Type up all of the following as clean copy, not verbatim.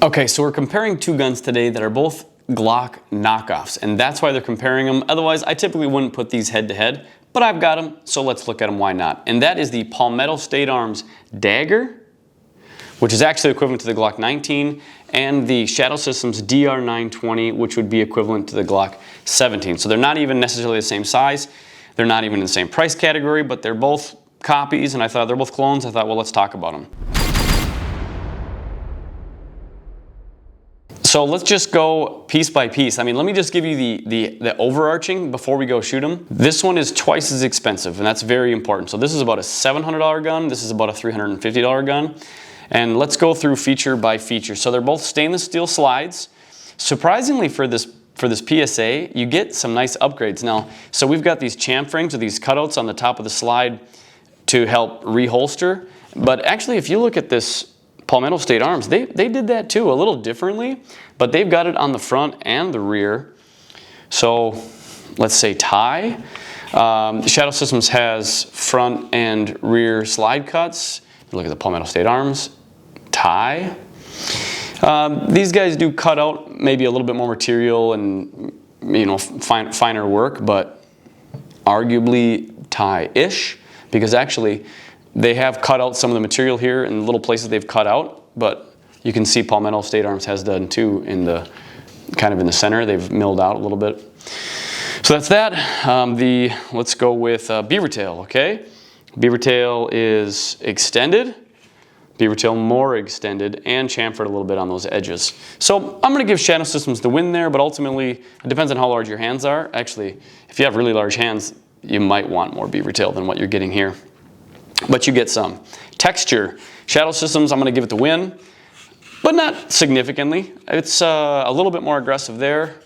Okay, so we're comparing two guns today that are both Glock knockoffs, and that's why they're comparing them. Otherwise, I typically wouldn't put these head to head, but I've got them, so let's look at them, why not? And that is the Palmetto State Arms Dagger, which is actually equivalent to the Glock 19, and the Shadow Systems DR920, which would be equivalent to the Glock 17. So they're not even necessarily the same size, they're not even in the same price category, but they're both copies, and I thought they're both clones. I thought, well, let's talk about them. So let's just go piece by piece. I mean, let me just give you the overarching before we go shoot them. This one is twice as expensive, and that's very important. So this is about a $700 gun. This is about a $350 gun. And let's go through feature by feature. So they're both stainless steel slides. Surprisingly for this PSA, you get some nice upgrades. Now, so we've got these chamfer rings or these cutouts on the top of the slide to help reholster. But actually, if you look at this Palmetto State Arms, they did that too, a little differently, but they've got it on the front and the rear. So let's say tie. Shadow Systems has front and rear slide cuts. Look at the Palmetto State Arms, tie. These guys do cut out maybe a little bit more material and finer work, but arguably tie-ish, because actually they have cut out some of the material here in little places they've cut out, but you can see Palmetto State Arms has done too in the kind of in the center. They've milled out a little bit. So that's that. Let's go with beaver tail, okay? Beaver tail is extended, beaver tail more extended, and chamfered a little bit on those edges. So I'm gonna give Shadow Systems the win there, but ultimately it depends on how large your hands are. Actually, if you have really large hands, you might want more beaver tail than what you're getting here. But you get some. Texture, Shadow Systems, I'm going to give it the win, but not significantly. It's a little bit more aggressive there.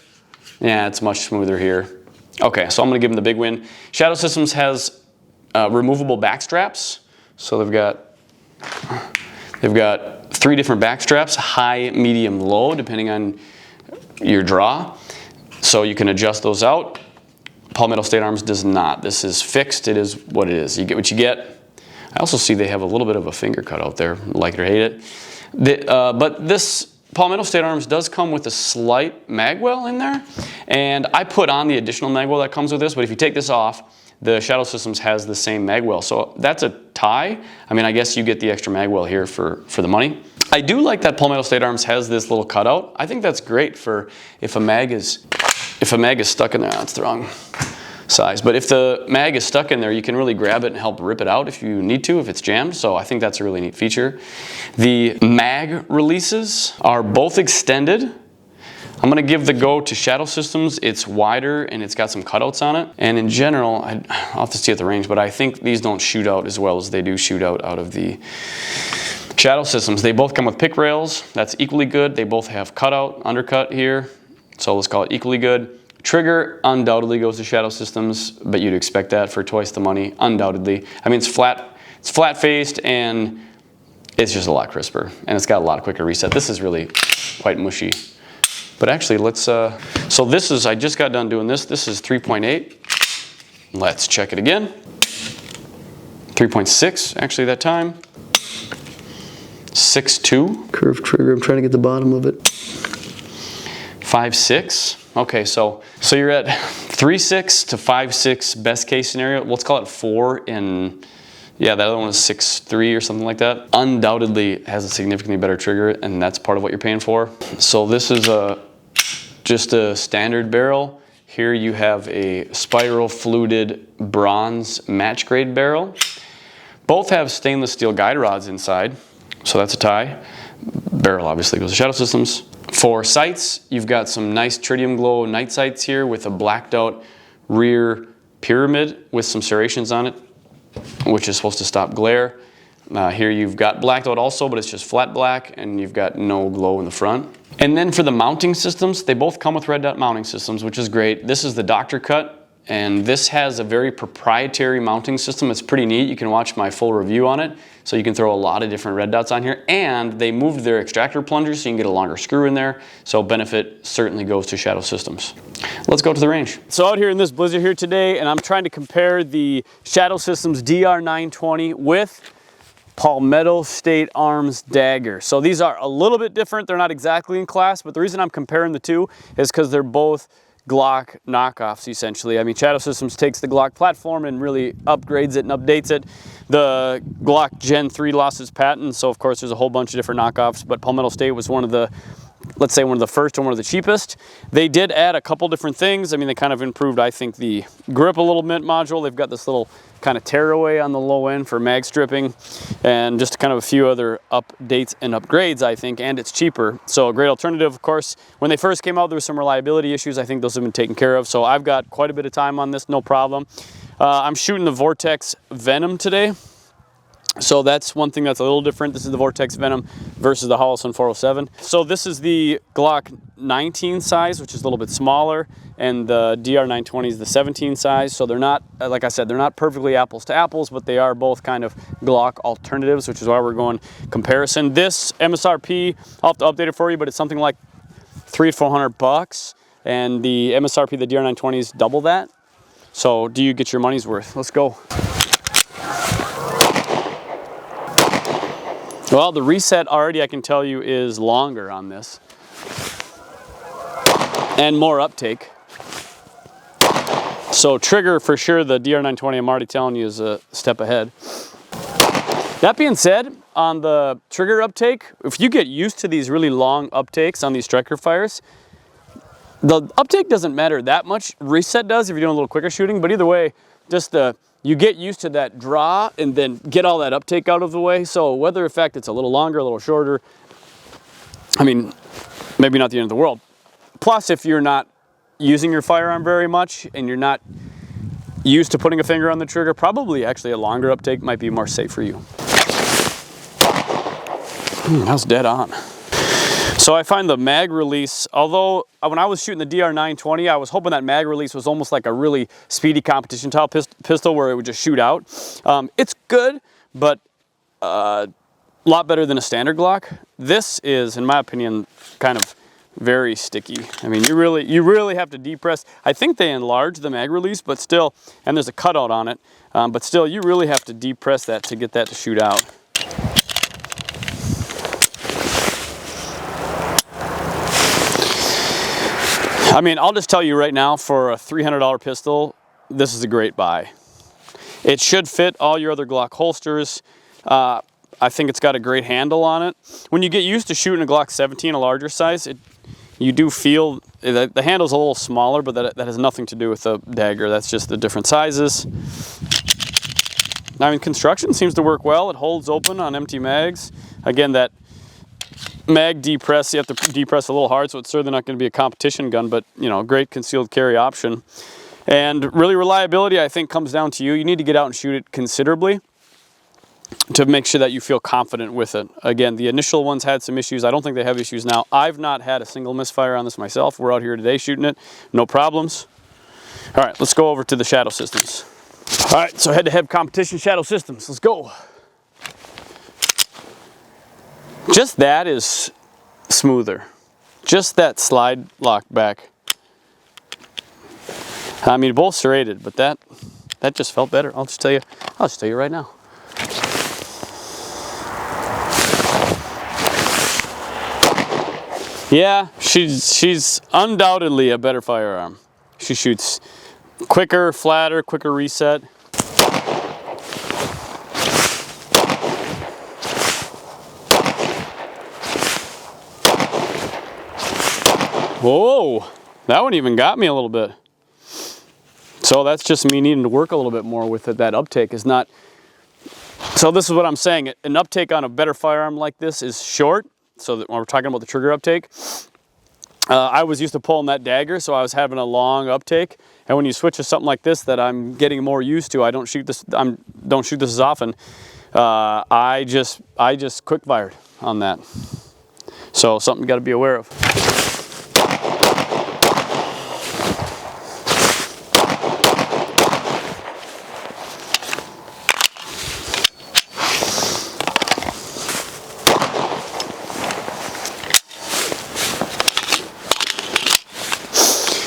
Yeah, it's much smoother here. Okay, so I'm going to give them the big win. Shadow Systems has removable back straps. So they've got 3 different back straps, high, medium, low, depending on your draw. So you can adjust those out. Palmetto State Arms does not. This is fixed. It is what it is. You get what you get. I also see they have a little bit of a finger cut out there, like it or hate it. But this Palmetto State Arms does come with a slight magwell in there, and I put on the additional magwell that comes with this, but if you take this off, the Shadow Systems has the same magwell. So that's a tie. I mean, I guess you get the extra magwell here for the money. I do like that Palmetto State Arms has this little cutout. I think that's great for if a mag is stuck in there. That's the wrong size, but if the mag is stuck in there, you can really grab it and help rip it out if you need to, if it's jammed. So I think that's a really neat feature. The mag releases are both extended. I'm going to give the go to Shadow Systems. It's wider and it's got some cutouts on it. And in general, I'll have to see at the range, but I think these don't shoot out as well as they do shoot out of the Shadow Systems. They both come with pick rails. That's equally good. They both have cutout, undercut here. So let's call it equally good. Trigger undoubtedly goes to Shadow Systems, but you'd expect that for twice the money, undoubtedly. I mean, it's flat-faced and it's just a lot crisper, and it's got a lot quicker reset. This is really quite mushy. But actually, let's, so this is, I just got done doing this. This is 3.8. Let's check it again. 3.6, actually that time. 6.2. Curved trigger, I'm trying to get the bottom of it. 5.6. Okay, so you're at 3.6 to 5.6 best case scenario. Let's call it 4 in, yeah, that other one was 6.3 or something like that. Undoubtedly has a significantly better trigger, and that's part of what you're paying for. So this is just a standard barrel. Here you have a spiral fluted bronze match grade barrel. Both have stainless steel guide rods inside, so that's a tie. Barrel obviously goes to Shadow Systems. For sights, you've got some nice tritium glow night sights here with a blacked out rear pyramid with some serrations on it, which is supposed to stop glare. Here you've got blacked out also, but it's just flat black, and you've got no glow in the front. And then for the mounting systems, they both come with red dot mounting systems, which is great. This is the Doctor Cut, and this has a very proprietary mounting system. It's pretty neat. You can watch my full review on it. So you can throw a lot of different red dots on here, and they moved their extractor plunger so you can get a longer screw in there. So benefit certainly goes to Shadow Systems. Let's go to the range. So out here in this blizzard here today, and I'm trying to compare the Shadow Systems DR920 with Palmetto State Arms Dagger. So these are a little bit different. They're not exactly in class, but the reason I'm comparing the two is because they're both Glock knockoffs, essentially. I mean, Shadow Systems takes the Glock platform and really upgrades it and updates it. The Glock Gen 3 lost its patent, so of course there's a whole bunch of different knockoffs, but Palmetto State was one of the, let's say, one of the first and one of the cheapest. They did add a couple different things. I mean, they kind of improved, I think, the grip a little bit module. They've got this little kind of tearaway on the low end for mag stripping, and just kind of a few other updates and upgrades, I think, and it's cheaper. So a great alternative. Of course, when they first came out, there were some reliability issues. I think those have been taken care of. So I've got quite a bit of time on this, no problem. I'm shooting the Vortex Venom today. So that's one thing that's a little different. This is the Vortex Venom versus the Holosun 407. So this is the Glock 19 size, which is a little bit smaller, and the DR920 is the 17 size. So they're not, like I said, they're not perfectly apples to apples, but they are both kind of Glock alternatives, which is why we're going comparison. This MSRP, I'll have to update it for you, but it's something like $300 to $400, and the MSRP, the DR920 is double that. So do you get your money's worth? Let's go. Well, the reset already, I can tell you, is longer on this and more uptake. So trigger, for sure, the DR920, I'm already telling you, is a step ahead. That being said, on the trigger uptake, if you get used to these really long uptakes on these striker fires, the uptake doesn't matter that much. Reset does if you're doing a little quicker shooting, but either way, just you get used to that draw and then get all that uptake out of the way. So whether in fact it's a little longer, a little shorter, I mean, maybe not the end of the world. Plus, if you're not using your firearm very much and you're not used to putting a finger on the trigger, probably actually a longer uptake might be more safe for you. That's dead on. So I find the mag release, although when I was shooting the DR920, I was hoping that mag release was almost like a really speedy competition style pistol where it would just shoot out. It's good, but a lot better than a standard Glock. This is, in my opinion, kind of very sticky. I mean, you really have to depress. I think they enlarged the mag release, but still, and there's a cutout on it, but still, you really have to depress that to get that to shoot out. I mean, I'll just tell you right now, for a $300 pistol, this is a great buy. It should fit all your other Glock holsters. I think it's got a great handle on it. When you get used to shooting a Glock 17, a larger size, you do feel the handle's a little smaller, but that has nothing to do with the dagger. That's just the different sizes. I mean, construction seems to work well. It holds open on empty mags. Again, that mag depress, you have to depress a little hard, so it's certainly not going to be a competition gun, but you know, great concealed carry option. And really, reliability, I think, comes down to you. You need to get out and shoot it considerably to make sure that you feel confident with it. Again, the initial ones had some issues. I don't think they have issues now. I've not had a single misfire on this myself. We're out here today shooting it, no problems. All right, let's go over to the Shadow Systems. All right, so head-to-head competition, Shadow Systems. Let's go. Just that is smoother. Just that slide lock back. I mean, both serrated, but that just felt better. I'll just tell you right now. Yeah, she's undoubtedly a better firearm. She shoots quicker, flatter, quicker reset. Whoa, that one even got me a little bit. So that's just me needing to work a little bit more with it. That uptake is not, so this is what I'm saying. An uptake on a better firearm like this is short. So that when we're talking about the trigger uptake, I was used to pulling that dagger, so I was having a long uptake. And when you switch to something like this that I'm getting more used to, I don't shoot this as often. I just quick fired on that. So something you got to be aware of.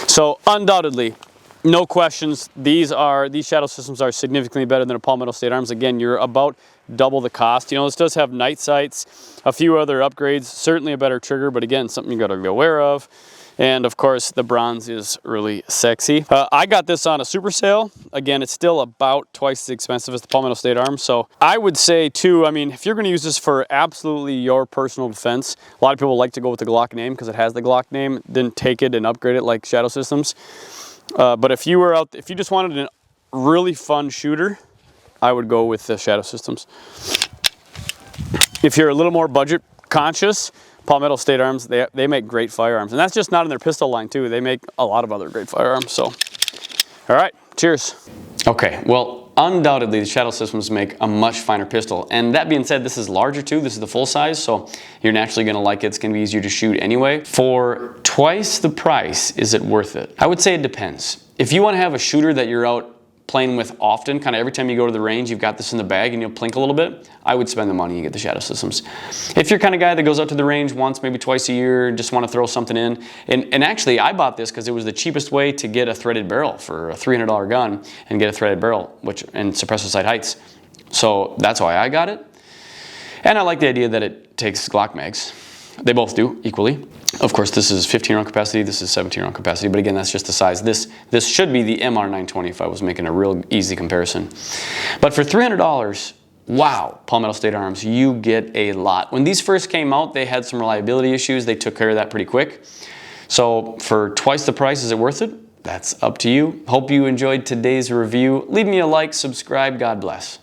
So undoubtedly, No questions. These Shadow Systems are significantly better than a Palmetto State Arms. Again, you're about double the cost. You know, this does have night sights, a few other upgrades, certainly a better trigger, but again, something you got to be aware of. And of course, the bronze is really sexy. I got this on a super sale. Again, it's still about twice as expensive as the Palmetto State Arms. So I would say too, I mean, if you're gonna use this for absolutely your personal defense, a lot of people like to go with the Glock name because it has the Glock name, then take it and upgrade it like Shadow Systems. But if you just wanted a really fun shooter, I would go with the Shadow Systems. If you're a little more budget conscious, Palmetto State Arms, they make great firearms. And that's just not in their pistol line too. They make a lot of other great firearms. So, all right, cheers. Okay, well, undoubtedly the Shadow Systems make a much finer pistol. And that being said, this is larger too. This is the full size, so you're naturally gonna like it. It's gonna be easier to shoot anyway. For twice the price, is it worth it? I would say it depends. If you wanna have a shooter that you're out playing with often, kind of every time you go to the range, you've got this in the bag and you'll plink a little bit, I would spend the money and get the Shadow Systems. If you're kind of guy that goes out to the range once, maybe twice a year, just want to throw something in, and actually I bought this because it was the cheapest way to get a threaded barrel for a $300 gun and get a threaded barrel, and suppressor sight heights. So that's why I got it. And I like the idea that it takes Glock mags. They both do equally. Of course, this is 15 round capacity, this is 17 round capacity, but again, that's just the size. This should be the MR920 if I was making a real easy comparison. But for $300, wow, Palmetto State Arms, you get a lot. When these first came out, they had some reliability issues. They took care of that pretty quick. So for twice the price, is it worth it? That's up to you. Hope you enjoyed today's review. Leave me a like, subscribe, God bless.